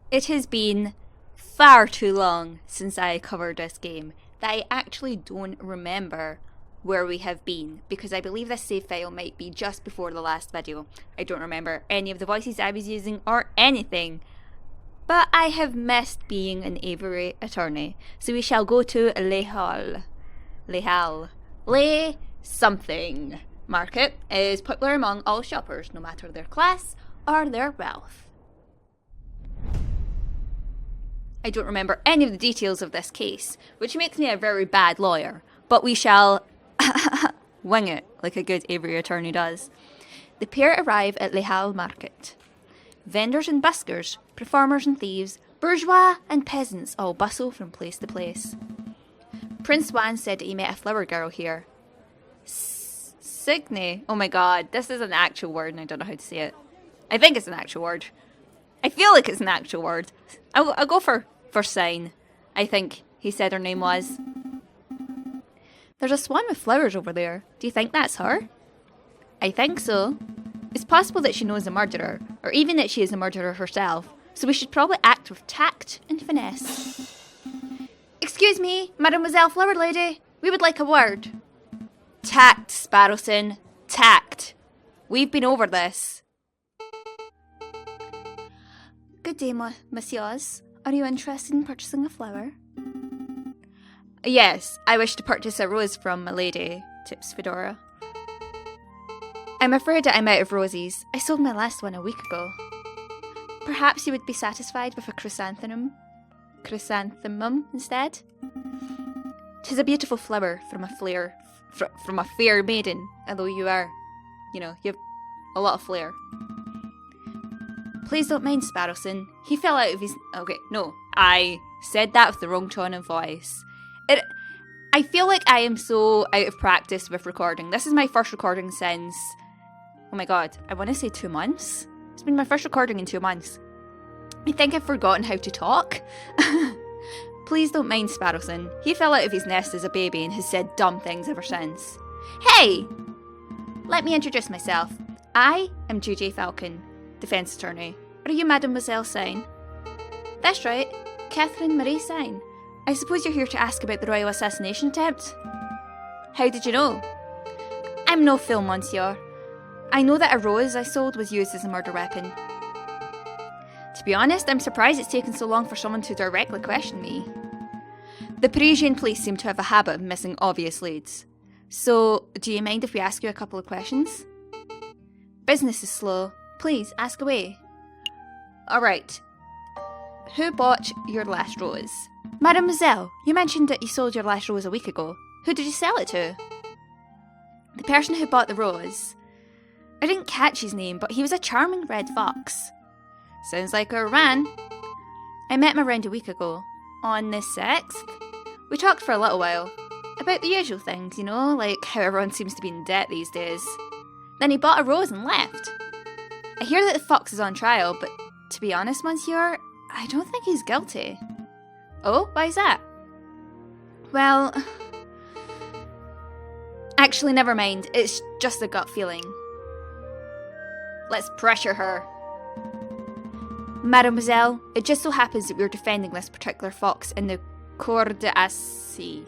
It has been far too long since I covered this game that I actually don't remember where we have been, because I believe this save file might be just before the last video. I don't remember any of the voices I was using or anything, but I have missed being an Aviary attorney, so we shall go to Le Hall. Le something market is popular among all shoppers, no matter their class or their wealth. I don't remember any of the details of this case, which makes me a very bad lawyer, but we shall wing it like a good Aviary attorney does. The pair arrive at Le Hall market. Vendors and buskers, performers and thieves, bourgeois and peasants all bustle from place to place. Prince Juan said that he met a flower girl here. Signe. Oh my god, this is an actual word and I don't know how to say it. I think it's an actual word. I feel like it's an actual word. I'll go for sign. I think he said her name was. There's a swan with flowers over there. Do you think that's her? I think so. It's possible that she knows the murderer, or even that she is the murderer herself, so we should probably act with tact and finesse. Excuse me, Mademoiselle Flower Lady. We would like a word. Tact, Sparrowson. Tact. We've been over this. Good day, messieurs. Are you interested in purchasing a flower? Yes, I wish to purchase a rose from my lady, tips Fedora. I'm afraid that I'm out of roses. I sold my last one a week ago. Perhaps you would be satisfied with a chrysanthemum instead? 'Tis a beautiful flower from a fair maiden, although you have a lot of flair. Please don't mind Sparrowson. He fell out of his... Okay, no. I said that with the wrong tone of voice. I feel like I am so out of practice with recording. This is my first recording since... Oh my god, I want to say 2 months? It's been my first recording in 2 months. I think I've forgotten how to talk. Please don't mind Sparrowson. He fell out of his nest as a baby and has said dumb things ever since. Hey! Let me introduce myself. I am J.J. Falcon, defence attorney. Are you Mademoiselle Sign? That's right, Catherine Marie Sign. I suppose you're here to ask about the royal assassination attempt? How did you know? I'm no fool, monsieur. I know that a rose I sold was used as a murder weapon. To be honest, I'm surprised it's taken so long for someone to directly question me. The Parisian police seem to have a habit of missing obvious leads. So, do you mind if we ask you a couple of questions? Business is slow. Please, ask away. Alright. Who bought your last rose? Mademoiselle, you mentioned that you sold your last rose a week ago. Who did you sell it to? The person who bought the rose. I didn't catch his name, but he was a charming red fox. Sounds like a ran. I met him around a week ago. On the 6th? We talked for a little while. About the usual things, like how everyone seems to be in debt these days. Then he bought a rose and left. I hear that the fox is on trial, but to be honest, monsieur, I don't think he's guilty. Oh, why is that? Well... Actually, never mind. It's just a gut feeling. Let's pressure her. Mademoiselle, it just so happens that we're defending this particular fox in the cour d'assises.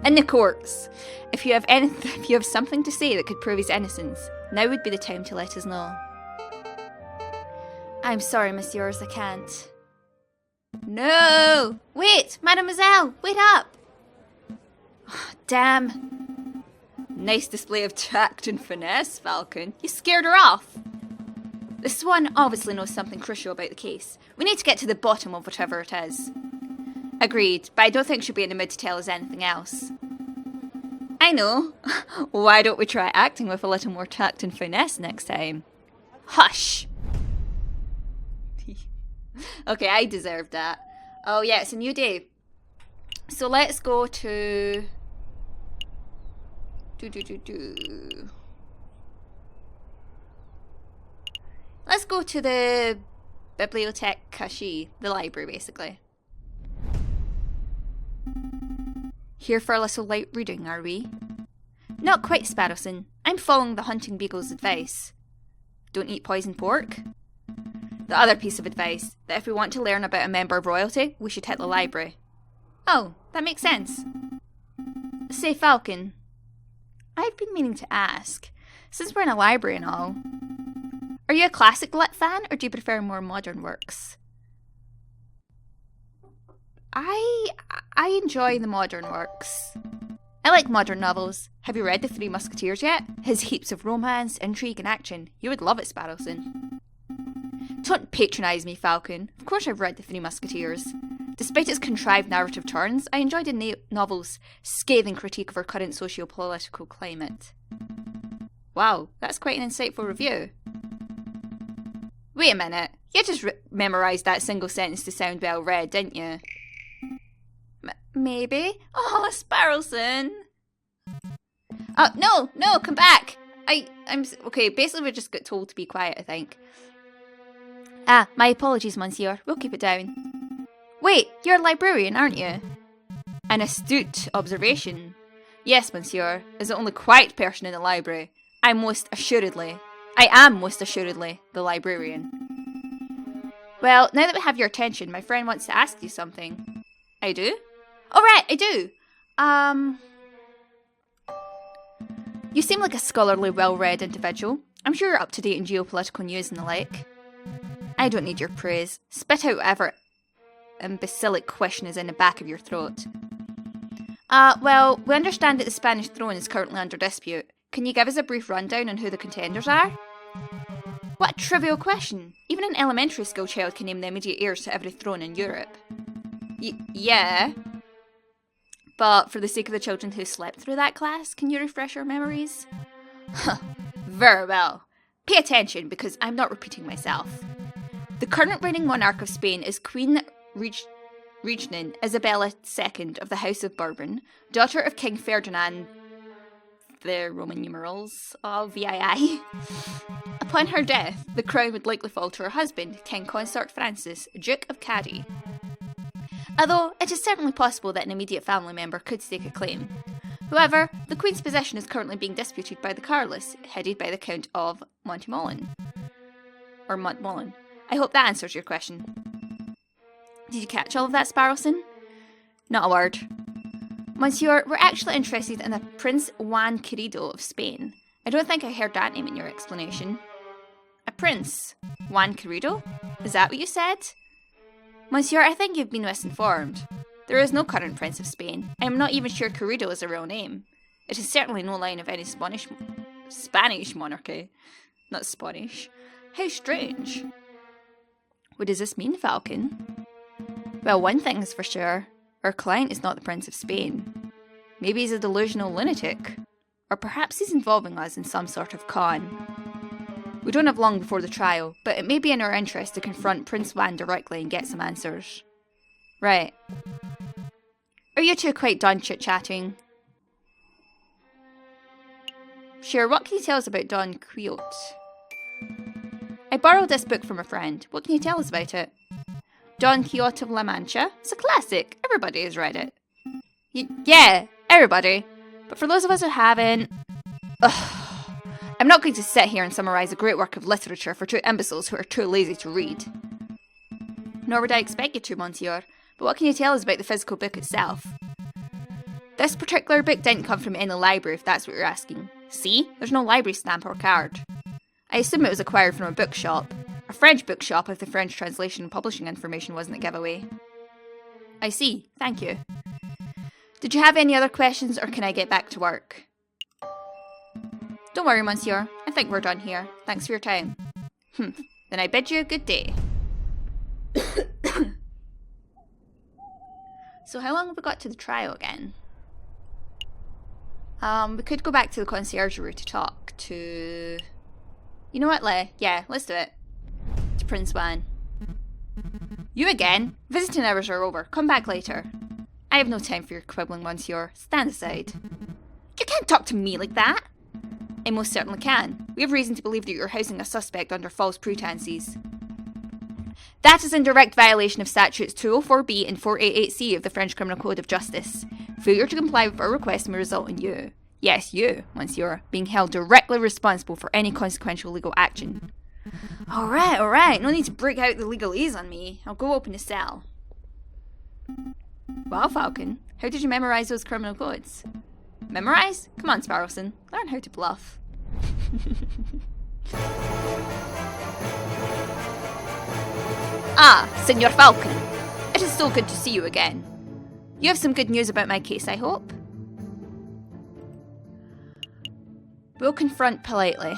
In the courts. If you have something to say that could prove his innocence, now would be the time to let us know. I'm sorry, messieurs, I can't. No! Wait! Mademoiselle! Wait up! Oh, damn. Nice display of tact and finesse, Falcon. You scared her off. The swan obviously knows something crucial about the case. We need to get to the bottom of whatever it is. Agreed, but I don't think she'll be in the mood to tell us anything else. I know. Why don't we try acting with a little more tact and finesse next time? Hush! Okay, I deserved that. Oh yeah, it's a new day. So let's go to... Let's go to the Bibliothèque Cachée, the library basically. Here for a little light reading, are we? Not quite, Sparrowson. I'm following the hunting beagle's advice. Don't eat poisoned pork? The other piece of advice, that if we want to learn about a member of royalty, we should hit the library. Oh, that makes sense. Say, Falcon, I've been meaning to ask, since we're in a library and all, are you a classic lit fan, or do you prefer more modern works? I enjoy the modern works. I like modern novels. Have you read The Three Musketeers yet? His heaps of romance, intrigue and action. You would love it, Sparrowson. Don't patronise me, Falcon. Of course I've read The Three Musketeers. Despite its contrived narrative turns, I enjoyed the novel's scathing critique of our current socio-political climate. Wow, that's quite an insightful review. Wait a minute, you just memorised that single sentence to sound well read, didn't you? Maybe? Oh, Sparrowson! Oh, no, come back! I'm okay, basically we just got told to be quiet, I think. Ah, my apologies, Monsieur. We'll keep it down. Wait, you're a librarian, aren't you? An astute observation. Yes, Monsieur, as the only quiet person in the library, I am most assuredly the librarian. Well, now that we have your attention, my friend wants to ask you something. I do? Oh, right, I do. You seem like a scholarly, well-read individual. I'm sure you're up to date in geopolitical news and the like. I don't need your praise. Spit out whatever imbecilic question is in the back of your throat. Well, we understand that the Spanish throne is currently under dispute. Can you give us a brief rundown on who the contenders are? What a trivial question. Even an elementary school child can name the immediate heirs to every throne in Europe. Yeah. But for the sake of the children who slept through that class, can you refresh our memories? Very well. Pay attention, because I'm not repeating myself. The current reigning monarch of Spain is Queen Regent Isabella II of the House of Bourbon, daughter of King Ferdinand, the Roman numerals of VII. Upon her death, the crown would likely fall to her husband, King Consort Francis, Duke of Cadiz. Although it is certainly possible that an immediate family member could stake a claim. However, the Queen's position is currently being disputed by the Carlists, headed by the Count of Montmollon. Or Montmollon. I hope that answers your question. Did you catch all of that, Sparrowson? Not a word. Monsieur, we're actually interested in the Prince Juan Querido of Spain. I don't think I heard that name in your explanation. A prince? Juan Querido? Is that what you said? Monsieur, I think you've been misinformed. There is no current Prince of Spain. I am not even sure Querido is a real name. It is certainly no line of any Spanish monarchy. Not Spanish. How strange. What does this mean, Falcon? Well, one thing is for sure. Our client is not the Prince of Spain. Maybe he's a delusional lunatic. Or perhaps he's involving us in some sort of con. We don't have long before the trial, but it may be in our interest to confront Prince Juan directly and get some answers. Right. Are you two quite done chit-chatting? Sure, what can you tell us about Don Quixote? I borrowed this book from a friend. What can you tell us about it? Don Quixote of La Mancha? It's a classic. Everybody has read it. Yeah, everybody. But for those of us who haven't... I'm not going to sit here and summarise a great work of literature for two imbeciles who are too lazy to read. Nor would I expect you to, Monsieur. But what can you tell us about the physical book itself? This particular book didn't come from any library, if that's what you're asking. See? There's no library stamp or card. I assume it was acquired from a bookshop. A French bookshop if the French translation and publishing information wasn't a giveaway. I see. Thank you. Did you have any other questions, or can I get back to work? Don't worry, Monsieur. I think we're done here. Thanks for your time. Then I bid you a good day. So how long have we got to the trial again? We could go back to the conciergerie to talk to... You know what, Le? Yeah, let's do it. To Prince Juan. You again? Visiting hours are over. Come back later. I have no time for your quibbling, Monsieur. Stand aside. You can't talk to me like that. I most certainly can. We have reason to believe that you're housing a suspect under false pretenses. That is in direct violation of statutes 204B and 488C of the French Criminal Code of Justice. Failure to comply with our request may result in you, yes, you, Monsieur, being held directly responsible for any consequential legal action. Alright, no need to break out the legalese on me. I'll go open a cell. Wow, Falcon, how did you memorize those criminal codes? Memorize? Come on, Sparrowson, learn how to bluff. Ah, Senor Falcon. It is so good to see you again. You have some good news about my case, I hope? We'll confront politely.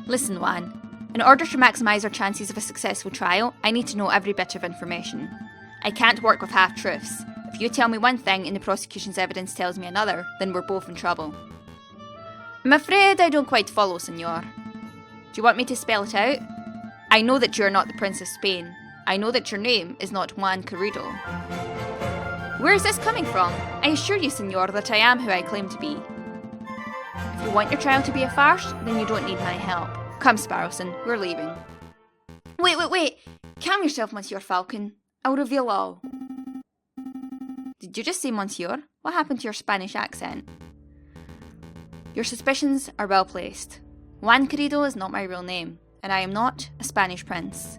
Listen, Juan. In order to maximise our chances of a successful trial, I need to know every bit of information. I can't work with half-truths. If you tell me one thing and the prosecution's evidence tells me another, then we're both in trouble. I'm afraid I don't quite follow, senor. Do you want me to spell it out? I know that you're not the Prince of Spain. I know that your name is not Juan Carrido. Where is this coming from? I assure you, senor, that I am who I claim to be. If you want your trial to be a farce, then you don't need my help. Come, Sparrowson, we're leaving. Wait. Calm yourself, Monsieur Falcon. I'll reveal all. Did you just say Monsieur? What happened to your Spanish accent? Your suspicions are well placed. Juan Carrido is not my real name, and I am not a Spanish prince.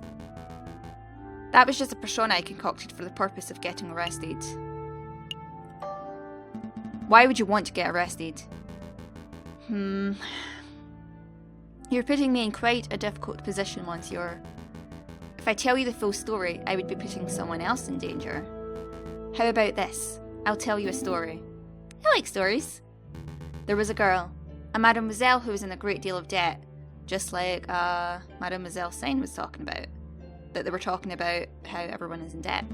That was just a persona I concocted for the purpose of getting arrested. Why would you want to get arrested? You're putting me in quite a difficult position, Monsieur. If I tell you the full story, I would be putting someone else in danger. How about this? I'll tell you a story. I like stories. There was a girl, a mademoiselle who was in a great deal of debt, just like Mademoiselle Sain was talking about. But they were talking about how everyone is in debt.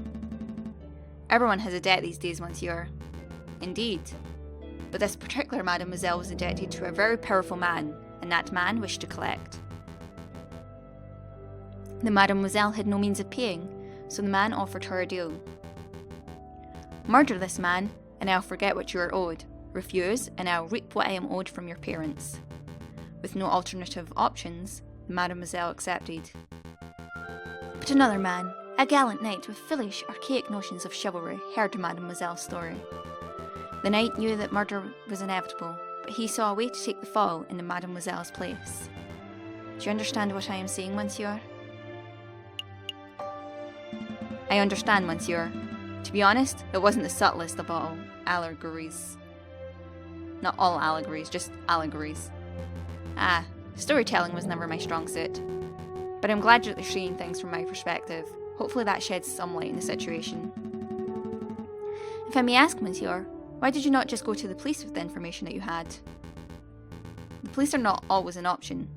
Everyone has a debt these days, Monsieur. Indeed. But this particular mademoiselle was indebted to a very powerful man, and that man wished to collect. The mademoiselle had no means of paying, so the man offered her a deal. Murder this man, and I'll forget what you are owed. Refuse, and I'll reap what I am owed from your parents. With no alternative options, the mademoiselle accepted. But another man, a gallant knight with foolish, archaic notions of chivalry, heard mademoiselle's story. The knight knew that murder was inevitable, but he saw a way to take the fall in the mademoiselle's place. Do you understand what I am saying, Monsieur? I understand, Monsieur. To be honest, it wasn't the subtlest of all allegories. Not all allegories, just allegories. Storytelling was never my strong suit. But I'm glad that you're seeing things from my perspective. Hopefully that sheds some light in the situation. If I may ask, Monsieur, why did you not just go to the police with the information that you had? The police are not always an option.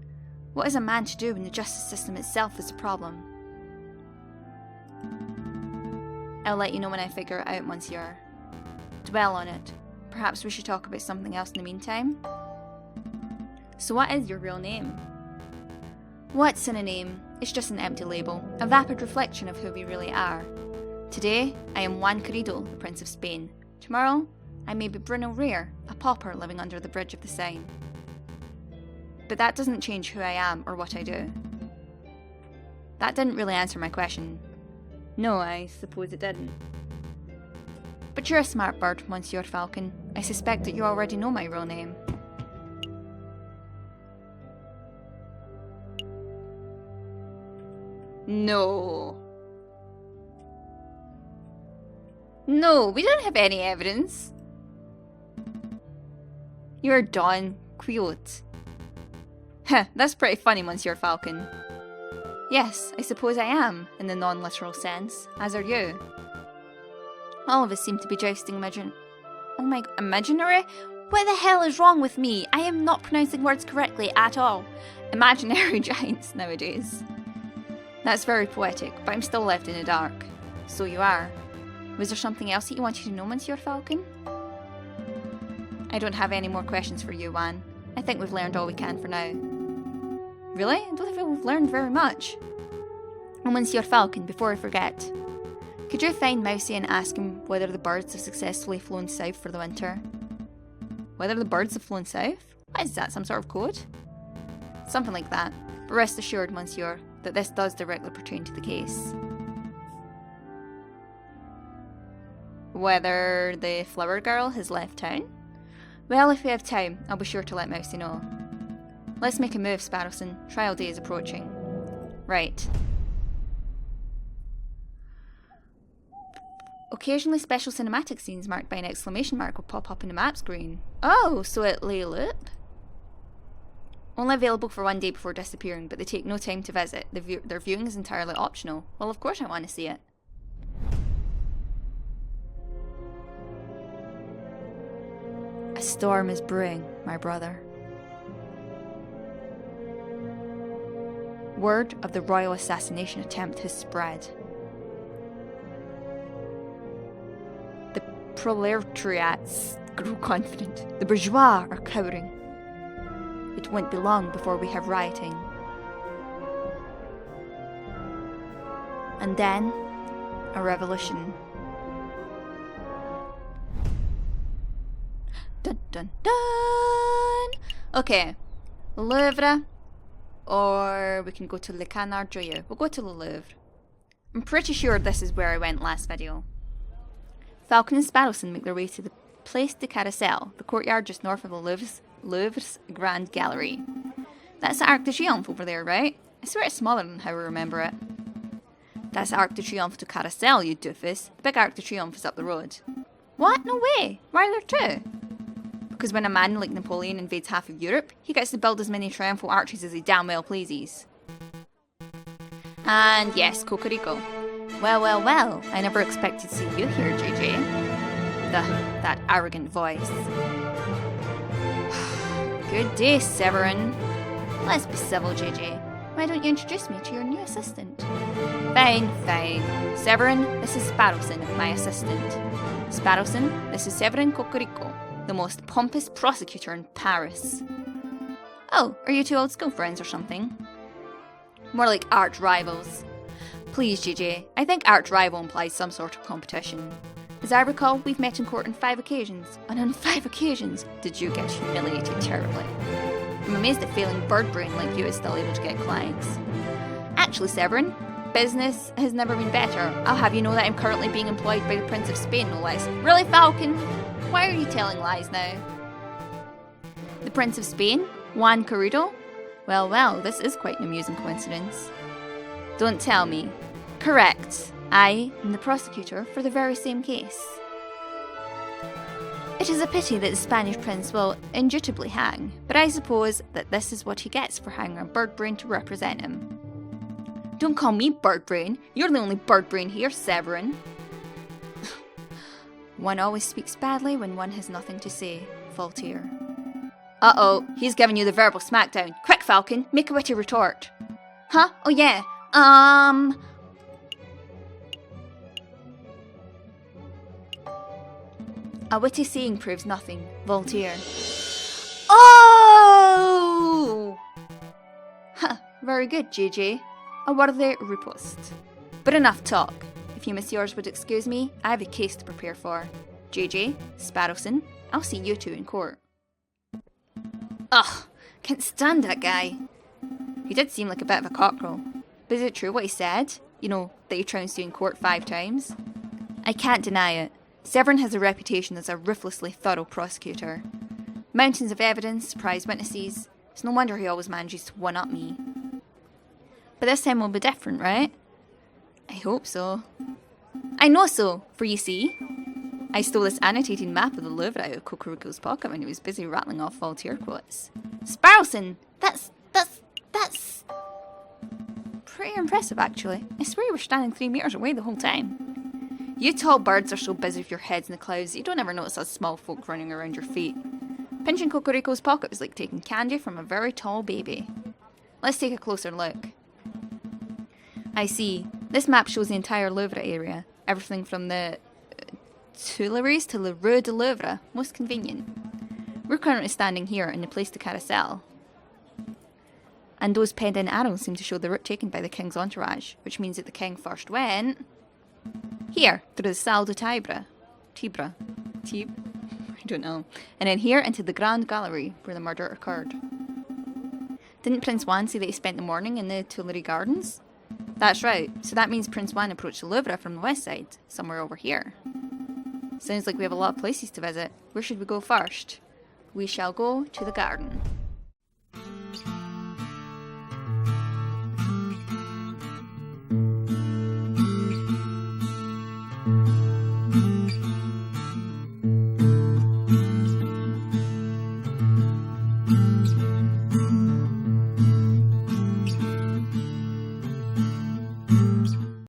What is a man to do when the justice system itself is a problem? I'll let you know when I figure it out, Monsieur. Dwell on it. Perhaps we should talk about something else in the meantime? So what is your real name? What's in a name? It's just an empty label, a vapid reflection of who we really are. Today, I am Juan Carrido, the Prince of Spain. Tomorrow, I may be Bruno Rare, a pauper living under the bridge of the Seine. But that doesn't change who I am or what I do. That didn't really answer my question. No, I suppose it didn't. But you're a smart bird, Monsieur Falcon. I suspect that you already know my real name. No, we don't have any evidence. You're Don Quixote. That's pretty funny, Monsieur Falcon. Yes, I suppose I am, in the non-literal sense, as are you. All of us seem to be jousting imaginary? What the hell is wrong with me? I am not pronouncing words correctly at all. Imaginary giants nowadays. That's very poetic, but I'm still left in the dark. So you are. Was there something else that you wanted to know, Monsieur Falcon? I don't have any more questions for you, Juan. I think we've learned all we can for now. Really? I don't think we've learned very much. And Monsieur Falcon, before I forget, could you find Mousy and ask him whether the birds have successfully flown south for the winter? Whether the birds have flown south? What is that, some sort of code? Something like that. But rest assured, Monsieur, that this does directly pertain to the case. Whether the flower girl has left town? Well, if we have time, I'll be sure to let Mousy know. Let's make a move, Sparrowson. Trial day is approaching. Right. Occasionally special cinematic scenes marked by an exclamation mark will pop up in the map screen. Oh, so it lay loop? Only available for 1 day before disappearing, but they take no time to visit. Their viewing is entirely optional. Well, of course I want to see it. A storm is brewing, my brother. Word of the royal assassination attempt has spread. The proletariats grow confident. The bourgeois are cowering. It won't be long before we have rioting. And then, a revolution. Dun dun dun! Okay, Louvre, or we can go to Le Canard Joyeux. We'll go to the Louvre. I'm pretty sure this is where I went last video. Falcon and Sparrowson make their way to the Place de Carrousel, the courtyard just north of the Louvre's Grand Gallery. That's the Arc de Triomphe over there, right? I swear it's smaller than how I remember it. That's the Arc de Triomphe de Carrousel, you doofus. The big Arc de Triomphe is up the road. What? No way! Why are there two? Because when a man like Napoleon invades half of Europe, he gets to build as many triumphal arches as he damn well pleases. And yes, Cocorico. Well, well, well, I never expected to see you here, JJ. That arrogant voice. Good day, Severin. Let's be civil, JJ. Why don't you introduce me to your new assistant? Fine, fine. Severin, this is Sparrowson, my assistant. Sparrowson, this is Severin Cocorico, the most pompous prosecutor in Paris. Oh, are you two old school friends or something? More like arch rivals. Please, JJ, I think arch rival implies some sort of competition. As I recall, we've met in court on 5 occasions, and on 5 occasions did you get humiliated terribly. I'm amazed that failing bird brain like you is still able to get clients. Actually, Severin, business has never been better. I'll have you know that I'm currently being employed by the Prince of Spain, no less. Really, Falcon? Why are you telling lies now? The Prince of Spain? Juan Carrido? Well, well, this is quite an amusing coincidence. Don't tell me. Correct. I am the prosecutor for the very same case. It is a pity that the Spanish prince will indubitably hang, but I suppose that this is what he gets for hanging a bird brain to represent him. Don't call me bird brain. You're the only bird brain here, Severin. One always speaks badly when one has nothing to say, Voltaire. Uh-oh, he's giving you the verbal smackdown. Quick, Falcon, make a witty retort. Huh? Oh yeah, A witty saying proves nothing, Voltaire. Oh! Huh, very good, JJ. A worthy riposte. But enough talk. If you messieurs would excuse me, I have a case to prepare for. JJ, Sparrowson, I'll see you two in court. Ugh, can't stand that guy. He did seem like a bit of a cockerel. But is it true what he said? You know, that he trounced you in court 5 times? I can't deny it. Severin has a reputation as a ruthlessly thorough prosecutor. Mountains of evidence, surprise witnesses. It's no wonder he always manages to one-up me. But this time will be different, right? I hope so. I know so, for you see, I stole this annotated map of the Louvre out of Cocorico's pocket when he was busy rattling off Voltaire quotes. Sparrowson! That's pretty impressive, actually. I swear you were standing 3 meters away the whole time. You tall birds are so busy with your heads in the clouds that you don't ever notice us small folk running around your feet. Pinching Cocorico's pocket was like taking candy from a very tall baby. Let's take a closer look. I see. This map shows the entire Louvre area. Everything from the Tuileries to the Rue de Louvre. Most convenient. We're currently standing here in the Place de Carrousel. And those penned-in arrows seem to show the route taken by the king's entourage, which means that the king first went here, through the Salle de Tibre. I don't know. And then here into the Grand Gallery, where the murder occurred. Didn't Prince Juan say that he spent the morning in the Tuileries Gardens? That's right, so that means Prince Juan approached the Louvre from the west side, somewhere over here. Sounds like we have a lot of places to visit. Where should we go first? We shall go to the garden.